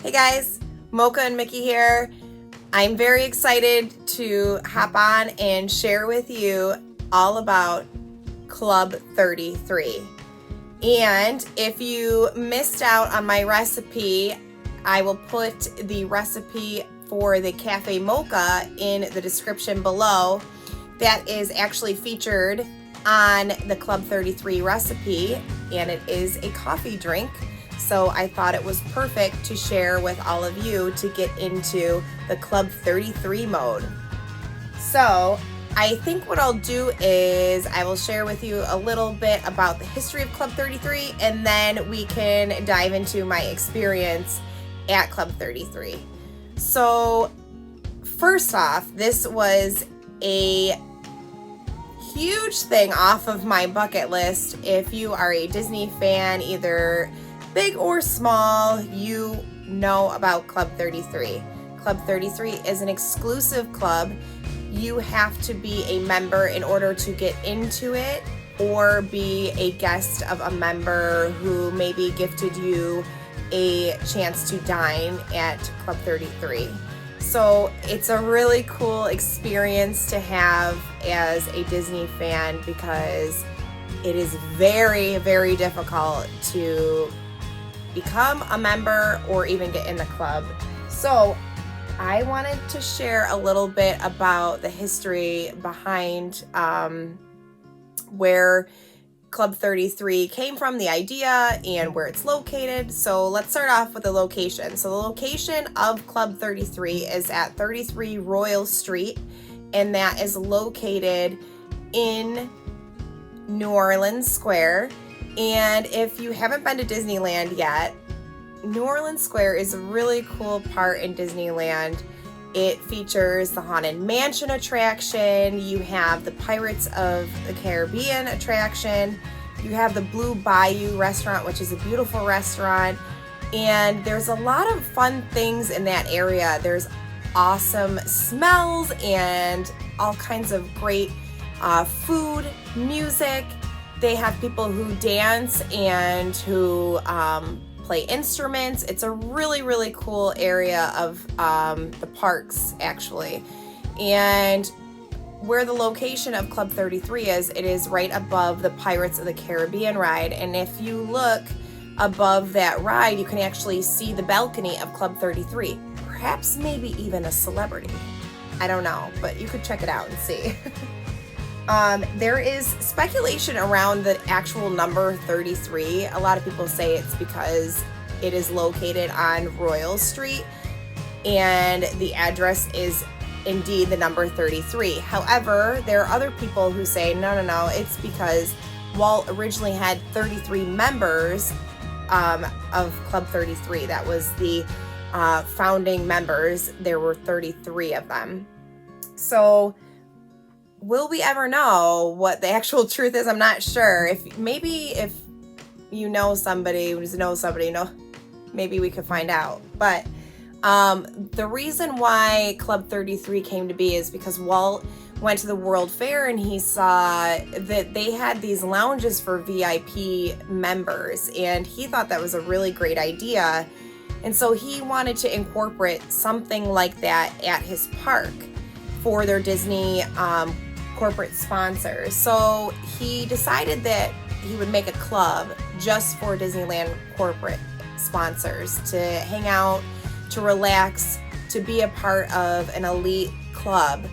Hey guys, Mocha and Mickey here. I'm very excited to hop on and share with you all about Club 33. And if you missed out on my recipe, I will put the recipe for the Cafe Mocha in the description below. That is actually featured on the Club 33 recipe, and it is a coffee drink. So I thought it was perfect to share with all of you to get into the Club 33 mode. So I think what I'll do is I will share with you a little bit about the history of Club 33, and then we can dive into my experience at Club 33. So first off, this was a huge thing off of my bucket list. If you are a Disney fan, either big or small, you know about Club 33. Club 33 is an exclusive club. You have to be a member in order to get into it, or be a guest of a member who maybe gifted you a chance to dine at Club 33. So it's a really cool experience to have as a Disney fan, because it is very, very difficult to become a member or even get in the club. So I wanted to share a little bit about the history behind where Club 33 came from, the idea, and where it's located. So let's start off with the location. So the location of Club 33 is at 33 Royal Street, and that is located in New Orleans Square. And if you haven't been to Disneyland yet, New Orleans Square is a really cool part in Disneyland. It features the Haunted Mansion attraction, you have the Pirates of the Caribbean attraction, you have the Blue Bayou restaurant, which is a beautiful restaurant, and there's a lot of fun things in that area. There's awesome smells and all kinds of great food, music. They have people who dance and who play instruments. It's a really, really cool area of the parks, actually. And where the location of Club 33 is, it is right above the Pirates of the Caribbean ride. And if you look above that ride, you can actually see the balcony of Club 33. Perhaps maybe even a celebrity. I don't know, but you could check it out and see. There is speculation around the actual number 33. A lot of people say it's because it is located on Royal Street and the address is indeed the number 33. However, there are other people who say, no, it's because Walt originally had 33 members of Club 33. That was the founding members. There were 33 of them. So will we ever know what the actual truth is? I'm not sure. If you know somebody who's knows somebody, maybe we could find out. But the reason why Club 33 came to be is because Walt went to the World Fair and he saw that they had these lounges for VIP members, and he thought that was a really great idea. And so he wanted to incorporate something like that at his park for their Disney corporate sponsors. So he decided that he would make a club just for Disneyland corporate sponsors to hang out, to relax, to be a part of an elite club.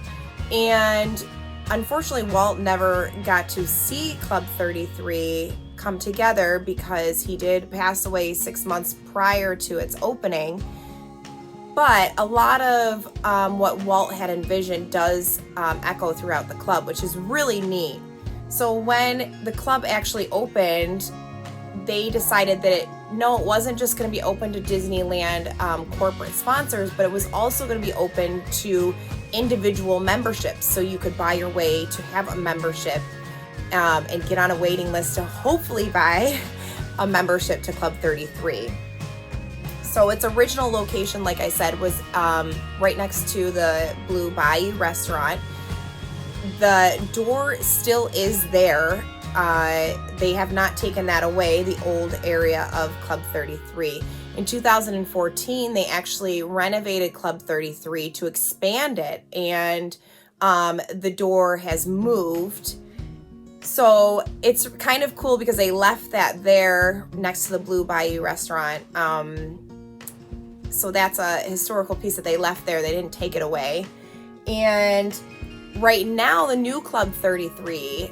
And unfortunately, Walt never got to see Club 33 come together because he did pass away 6 months prior to its opening. But a lot of what Walt had envisioned does echo throughout the club, which is really neat. So when the club actually opened, they decided that it wasn't just going to be open to Disneyland corporate sponsors, but it was also going to be open to individual memberships. So you could buy your way to have a membership and get on a waiting list to hopefully buy a membership to Club 33. So its original location, like I said, was right next to the Blue Bayou restaurant. The door still is there. They have not taken that away, the old area of Club 33. In 2014, they actually renovated Club 33 to expand it, and the door has moved. So it's kind of cool because they left that there next to the Blue Bayou restaurant. So that's a historical piece that they left there. They didn't take it away. And right now, the new Club 33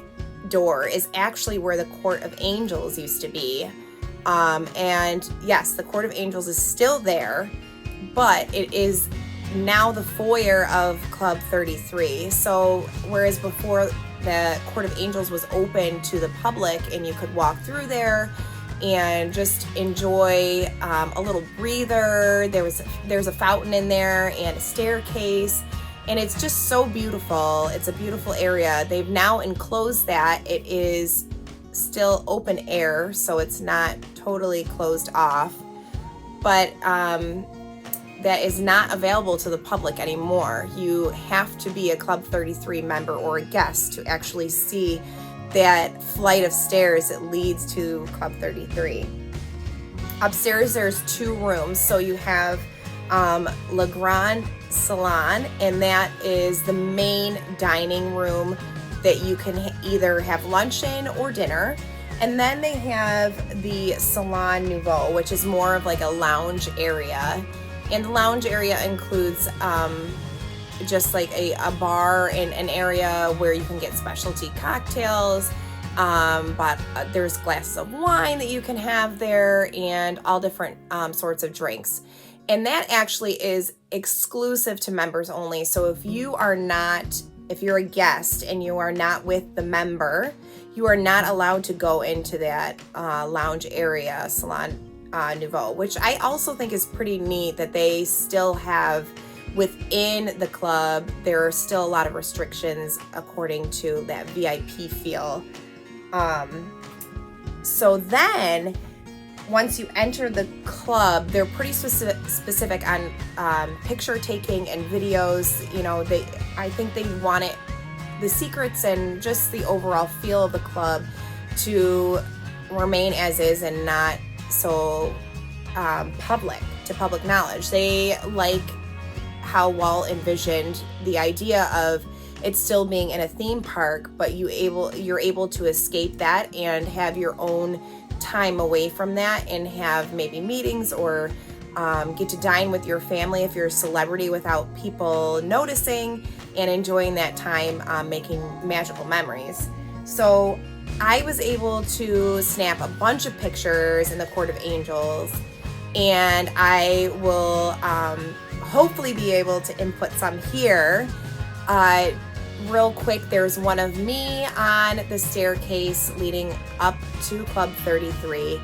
door is actually where the Court of Angels used to be. And yes, the Court of Angels is still there, but it is now the foyer of Club 33. So whereas before the Court of Angels was open to the public and you could walk through there and just enjoy a little breather, there's a fountain in there and a staircase, and it's just so beautiful. It's a beautiful area. They've now enclosed that. It is still open air, so it's not totally closed off, but that is not available to the public anymore. You have to be a Club 33 member or a guest to actually see that flight of stairs that leads to Club 33. Upstairs, there's 2 rooms. So you have Le Grand Salon, and that is the main dining room that you can either have lunch in or dinner. And then they have the Salon Nouveau, which is more of like a lounge area. And the lounge area includes just like a bar and an area where you can get specialty cocktails, but there's glasses of wine that you can have there and all different sorts of drinks. And that actually is exclusive to members only. So if you're a guest and you are not with the member, you are not allowed to go into that lounge area, Salon Nouveau, which I also think is pretty neat that they still have within the club. There are still a lot of restrictions according to that VIP feel. So then once you enter the club, they're pretty specific on picture taking and videos. You know, I think they want the secrets and just the overall feel of the club to remain as is and not so public knowledge. They like how Walt envisioned the idea of it still being in a theme park, but you're able to escape that and have your own time away from that and have maybe meetings or get to dine with your family if you're a celebrity without people noticing, and enjoying that time making magical memories. So I was able to snap a bunch of pictures in the Court of Angels, and I will hopefully be able to input some here. Real quick, there's one of me on the staircase leading up to Club 33.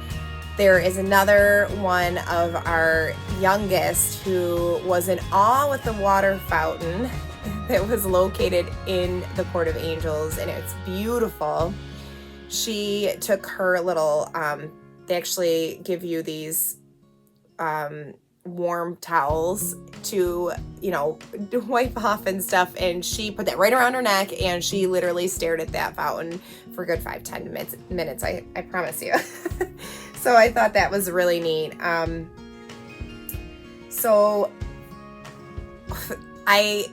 There is another one of our youngest who was in awe with the water fountain that was located in the Court of Angels, and it's beautiful. She took her little, they actually give you these warm towels to, wipe off and stuff, and she put that right around her neck, and she literally stared at that fountain for a good 5-10 minutes, I promise you. So I thought that was really neat. So I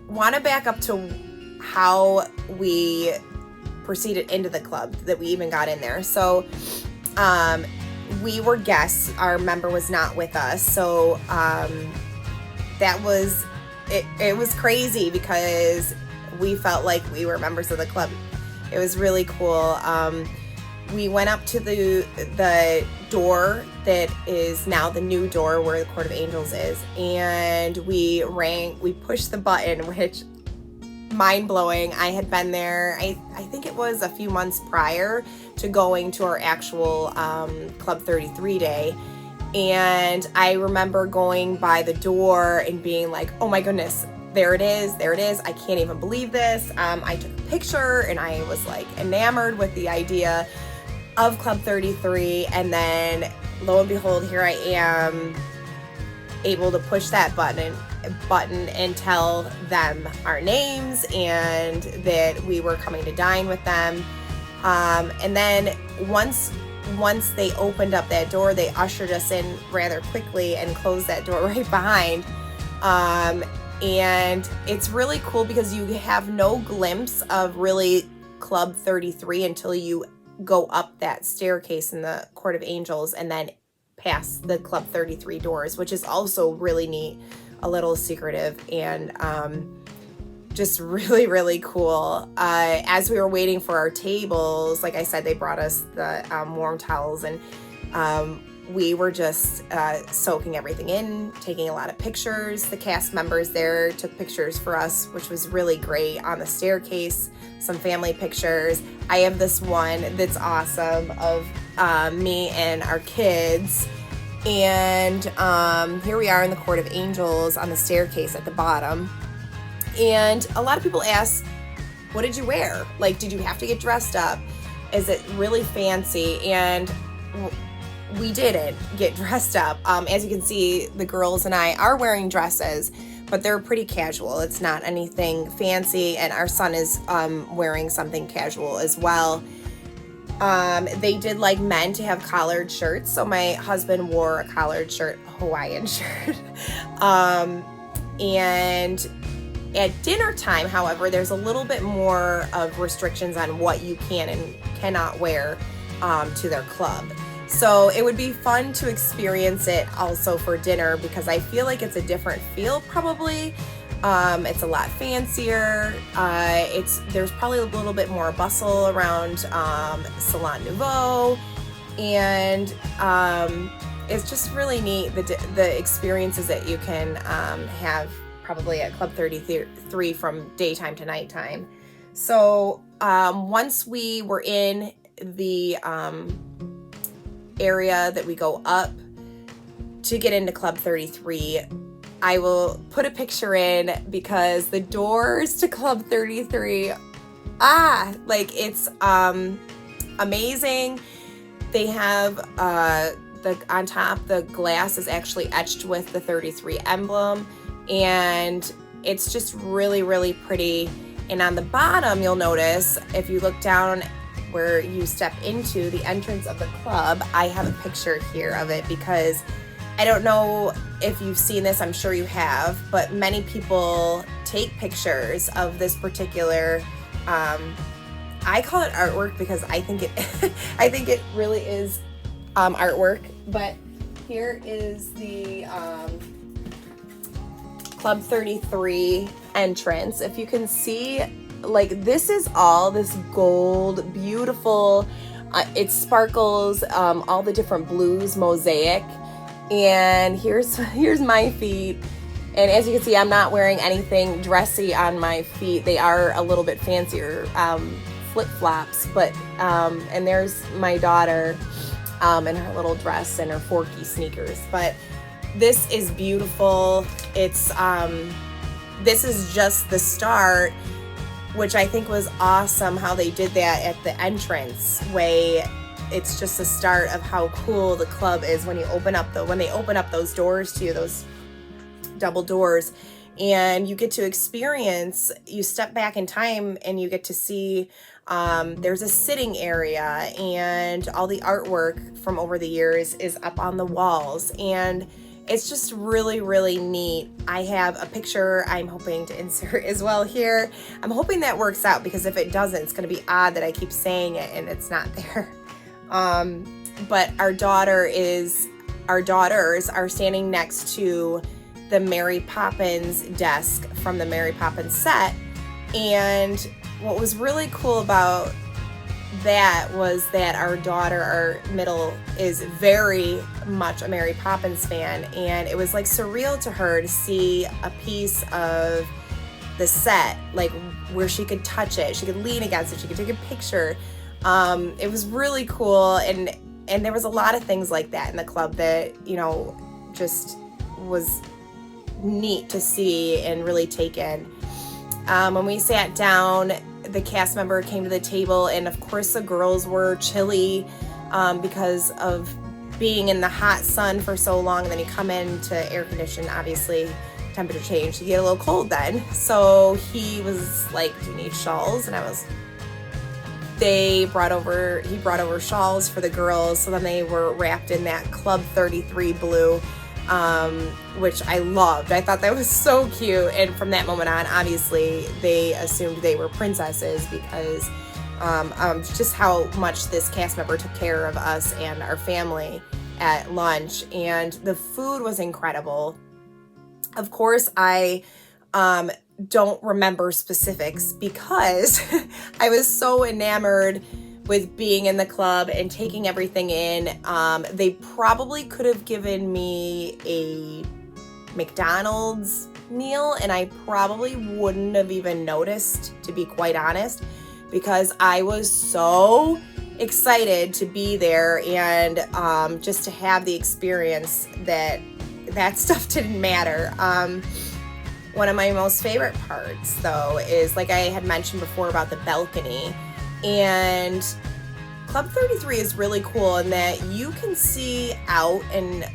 want to back up to how we proceeded into the club, that we even got in there. So we were guests. Our member was not with us. So that was, it was crazy because we felt like we were members of the club. It was really cool. We went up to the door that is now the new door where the Court of Angels is, and we pushed the button, which mind-blowing. I had been there, I think it was a few months prior to going to our actual Club 33 day, and I remember going by the door and being like, oh my goodness, there it is, I can't even believe this. I took a picture and I was like enamored with the idea of Club 33, and then lo and behold, here I am able to push that button and tell them our names and that we were coming to dine with them. And then once once they opened up that door, they ushered us in rather quickly and closed that door right behind. And it's really cool because you have no glimpse of really Club 33 until you go up that staircase in the Court of Angels and then past the Club 33 doors, which is also really neat, a little secretive, and just really, really cool. As we were waiting for our tables, like I said, they brought us the warm towels, and we were just soaking everything in, taking a lot of pictures. The cast members there took pictures for us, which was really great, on the staircase, some family pictures. I have this one that's awesome of me and our kids. And here we are in the Court of Angels on the staircase at the bottom. And a lot of people ask, what did you wear? Like, did you have to get dressed up? Is it really fancy? And we didn't get dressed up. As you can see, the girls and I are wearing dresses, but they're pretty casual. It's not anything fancy, and our son is wearing something casual as well. They did like men to have collared shirts, so my husband wore a collared shirt, a Hawaiian shirt. And at dinner time, however, there's a little bit more of restrictions on what you can and cannot wear to their club. So it would be fun to experience it also for dinner, because I feel like it's a different feel probably. It's a lot fancier. There's probably a little bit more bustle around Salon Nouveau, and it's just really neat, the experiences that you can have probably at Club 33 from daytime to nighttime. So once we were in the area that we go up to get into Club 33, I will put a picture in, because the doors to Club 33, like, it's amazing. They have on top, the glass is actually etched with the 33 emblem, and it's just really, really pretty. And on the bottom, you'll notice, if you look down where you step into the entrance of the club, I have a picture here of it, because I don't know if you've seen this, I'm sure you have, but many people take pictures of this particular, I call it artwork because I think it really is artwork. But here is the Club 33 entrance. If you can see, like, this is all this gold, beautiful, it sparkles, all the different blues, mosaic. And here's my feet, and as you can see, I'm not wearing anything dressy on my feet. They are a little bit fancier, flip-flops, but and there's my daughter in her little dress and her Forky sneakers. But this is beautiful. It's this is just the start, which I think was awesome how they did that at the entrance way. It's just the start of how cool the club is when they open up those doors to you, those double doors, and you get to experience, you step back in time and you get to see, there's a sitting area, and all the artwork from over the years is up on the walls, and it's just really, really neat. I have a picture I'm hoping to insert as well here. I'm hoping that works out, because if it doesn't, it's going to be odd that I keep saying it and it's not there. But our daughters are standing next to the Mary Poppins desk from the Mary Poppins set. And what was really cool about that was that our daughter, our middle, is very much a Mary Poppins fan. And it was like surreal to her to see a piece of the set, like where she could touch it, she could lean against it, she could take a picture. It was really cool, and there was a lot of things like that in the club that, you know, just was neat to see and really take in. When we sat down, the cast member came to the table, and of course the girls were chilly because of being in the hot sun for so long, and then you come into air condition, obviously temperature change, you get a little cold then. So he was like, do you need shawls? And I was, he brought over shawls for the girls, so then they were wrapped in that Club 33 blue, which I loved. I thought that was so cute, and from that moment on, obviously, they assumed they were princesses because just how much this cast member took care of us and our family at lunch, and the food was incredible. Of course, I don't remember specifics because I was so enamored with being in the club and taking everything in. They probably could have given me a McDonald's meal and I probably wouldn't have even noticed, to be quite honest, because I was so excited to be there and just to have the experience that stuff didn't matter. One of my most favorite parts, though, is, like I had mentioned before, about the balcony. And Club 33 is really cool in that you can see out and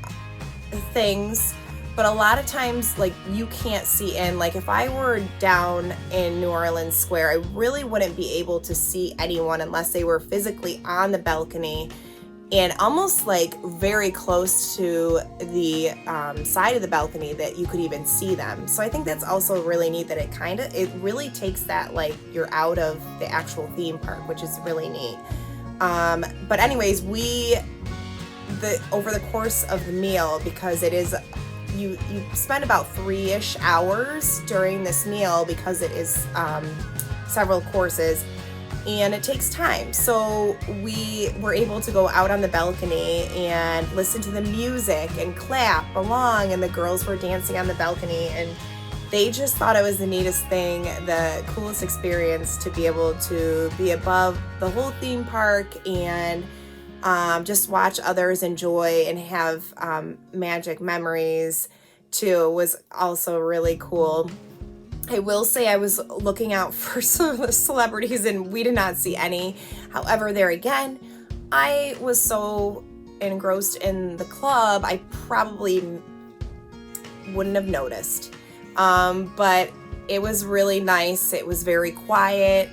things, but a lot of times, like, you can't see in. Like, if I were down in New Orleans Square, I really wouldn't be able to see anyone unless they were physically on the balcony and almost like very close to the side of the balcony that you could even see them. So I think that's also really neat that it really takes that, like, you're out of the actual theme park, which is really neat. But anyways, over the course of the meal, because it is, you spend about 3-ish hours during this meal because it is several courses. And it takes time. So we were able to go out on the balcony and listen to the music and clap along, and the girls were dancing on the balcony, and they just thought it was the neatest thing, the coolest experience to be able to be above the whole theme park and just watch others enjoy and have magic memories too. Was also really cool. I will say I was looking out for some celebrities and we did not see any. However, there again, I was so engrossed in the club, I probably wouldn't have noticed. But it was really nice. It was very quiet.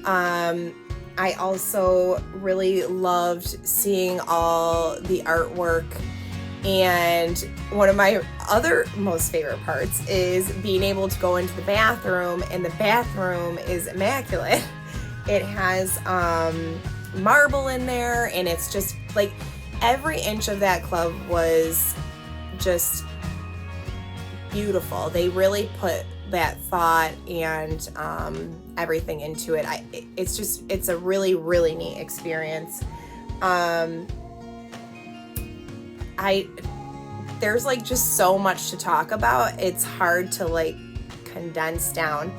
I also really loved seeing all the artwork. And one of my other most favorite parts is being able to go into the bathroom, and the bathroom is immaculate. It has marble in there, and it's just like every inch of that club was just beautiful. They really put that thought and everything into it. It's a really, really neat experience. There's like just so much to talk about. It's hard to like condense down.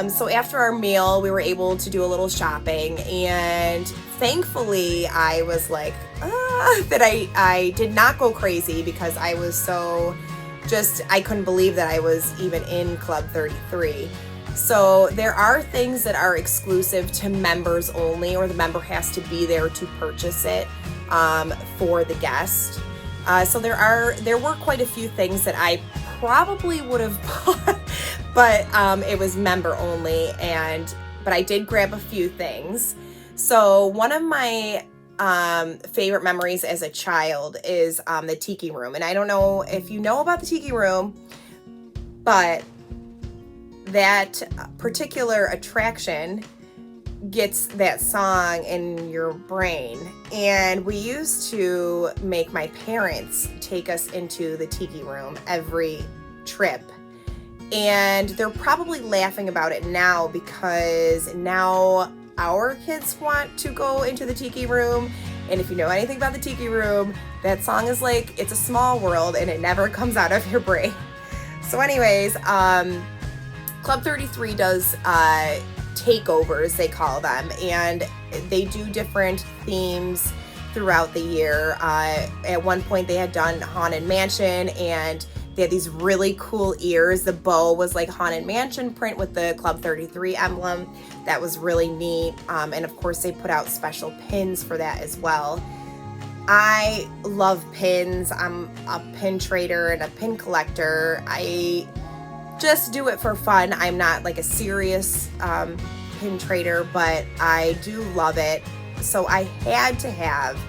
So after our meal, we were able to do a little shopping, and thankfully I was like, that I did not go crazy because I was so I couldn't believe that I was even in Club 33. So there are things that are exclusive to members only, or the member has to be there to purchase it for the guest. So there were quite a few things that I probably would have bought, but it was member only, but I did grab a few things. So one of my favorite memories as a child is the Tiki Room. And I don't know if you know about the Tiki Room, but that particular attraction gets that song in your brain. And we used to make my parents take us into the Tiki Room every trip. And they're probably laughing about it now because now our kids want to go into the Tiki Room. And if you know anything about the Tiki Room, that song is like, it's a small world and it never comes out of your brain. So anyways, Club 33 does takeovers, they call them, and they do different themes throughout the year. At one point they had done Haunted Mansion, and they had these really cool ears. The bow was like Haunted Mansion print with the Club 33 emblem. That was really neat. And of course they put out special pins for that as well. I love pins. I'm a pin trader and a pin collector. I just do it for fun. I'm not like a serious pin trader, but I do love it. So I had to have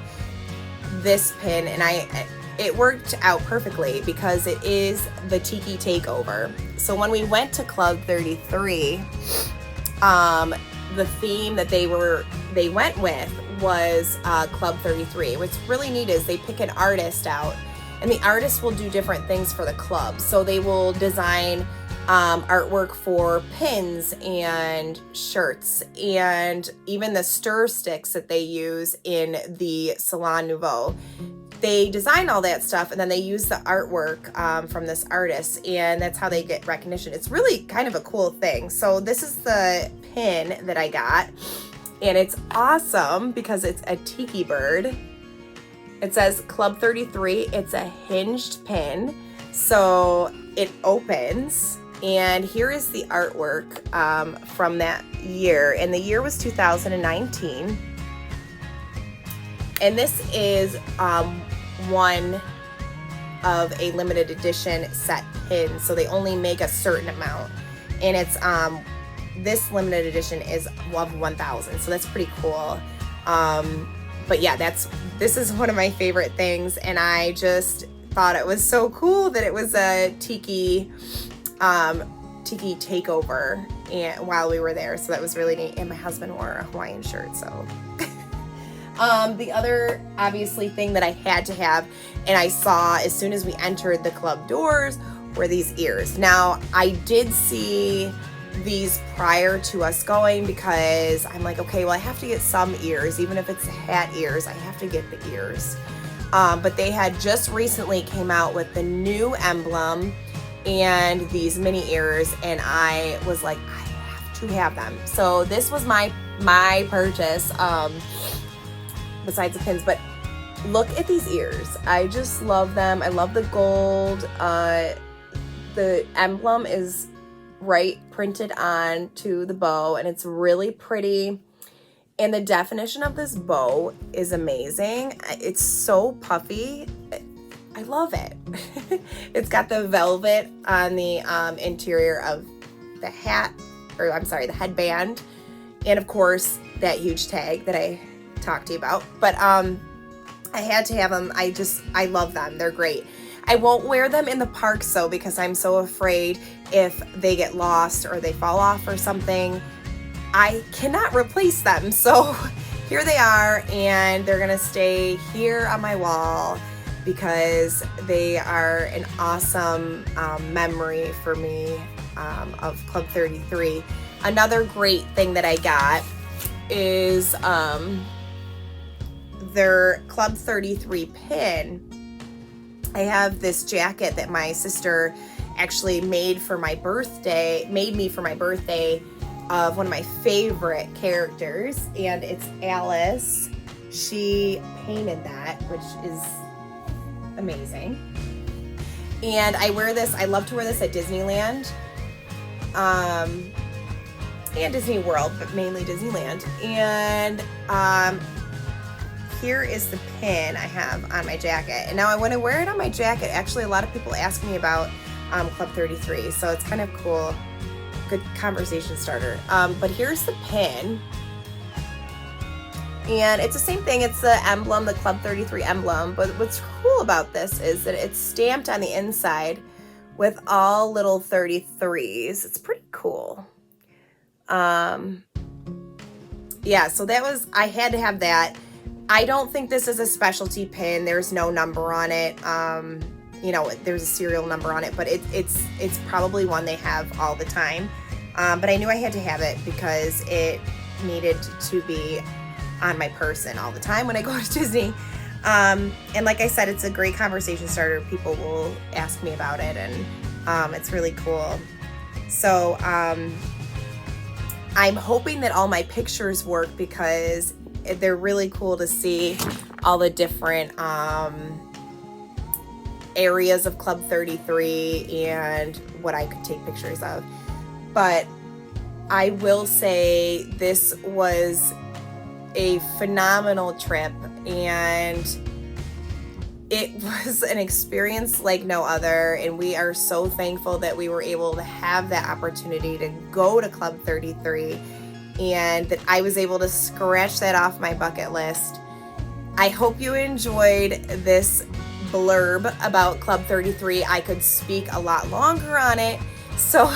this pin, and it worked out perfectly because it is the Tiki Takeover. So when we went to Club 33, the theme that they went with was Club 33. What's really neat is they pick an artist out, and the artist will do different things for the club. So they will design artwork for pins and shirts, and even the stir sticks that they use in the Salon Nouveau. They design all that stuff, and then they use the artwork from this artist, and that's how they get recognition. It's really kind of a cool thing. So this is the pin that I got, and it's awesome because it's a tiki bird. It says Club 33. It's a hinged pin, so it opens, and here is the artwork from that year, and the year was 2019. And this is one of a limited edition set pin, so they only make a certain amount, and it's this limited edition is of 1,000, so that's pretty cool. But yeah, this is one of my favorite things, and I just thought it was so cool that it was a tiki takeover and while we were there, so that was really neat. And my husband wore a Hawaiian shirt, so the other obviously thing that I had to have, and I saw as soon as we entered the club doors, were these ears. Now I did see these prior to us going because I'm like, okay, well, I have to get some ears, even if it's hat ears, I have to get the ears. But they had just recently came out with the new emblem and these mini ears, and I was like, I have to have them. So this was my purchase, besides the pins. But look at these ears. I just love them. I love the gold. The emblem is right printed on to the bow, and it's really pretty, and the definition of this bow is amazing. It's so puffy. I love it. It's got the velvet on the interior of the hat, or I'm sorry, the headband, and of course that huge tag that I talked to you about. But I had to have them. I love them. They're great. I won't wear them in the parks though, because I'm so afraid if they get lost or they fall off or something, I cannot replace them. So here they are, and they're gonna stay here on my wall because they are an awesome memory for me of Club 33. Another great thing that I got is their Club 33 pin. I have this jacket that my sister actually made me for my birthday of one of my favorite characters, and it's Alice. She painted that, which is amazing. And I wear this, I love to wear this at Disneyland, and Disney World, but mainly Disneyland. And here is the pin I have on my jacket. And now when I wear it on my jacket, actually a lot of people ask me about Club 33, so it's kind of cool, good conversation starter. But here's the pin, and it's the same thing. It's the emblem, the Club 33 emblem, but what's cool about this is that it's stamped on the inside with all little 33s. It's pretty cool. Yeah, so I had to have that. I don't think this is a specialty pin. There's no number on it. You know, there's a serial number on it, but it's probably one they have all the time. But I knew I had to have it because it needed to be on my person all the time when I go to Disney. And like I said, it's a great conversation starter. People will ask me about it, and it's really cool. So I'm hoping that all my pictures work because they're really cool to see all the different areas of Club 33 and what I could take pictures of. But I will say this was a phenomenal trip, and it was an experience like no other, and we are so thankful that we were able to have that opportunity to go to Club 33 and that I was able to scratch that off my bucket list. I hope you enjoyed this blurb about Club 33. I could speak a lot longer on it. So,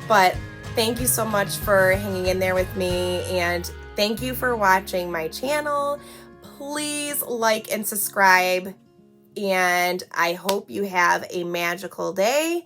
but thank you so much for hanging in there with me, and thank you for watching my channel. Please like and subscribe, and I hope you have a magical day.